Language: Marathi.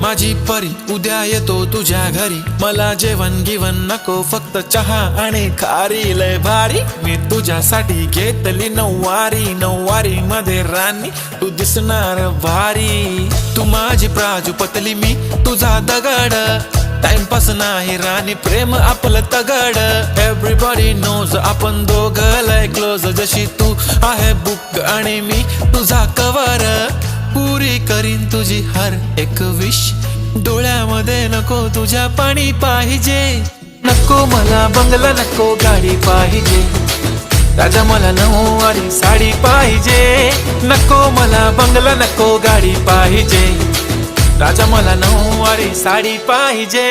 माझी परी उद्या येतो तुझ्या घरी, मला जेवण गिवण नको फक्त चहा आणि खारी लय भारी। मी तुझ्यासाठी घेतली नऊवारी, नऊवारी मध्ये राणी तू दिसणार भारी। तू माझी प्राजूपतली मी तुझा दगड, टाइमपास नाही राणी प्रेम आपलं तगड। एव्हरीबॉडी नोज आपण दोघं लय क्लोज, जशी तू आहे बुक आणि मी तुझा कवर। पुरी करीन तुझी हर एक विश, डोळ्यामध्ये नको तुझ्या पाणी पाहिजे। नको मला बंगला नको गाडी पाहिजे, राजा मला नऊवारी साडी पाहिजे। नको मला बंगला नको गाडी पाहिजे, राजा मला नऊवारी साडी पाहिजे।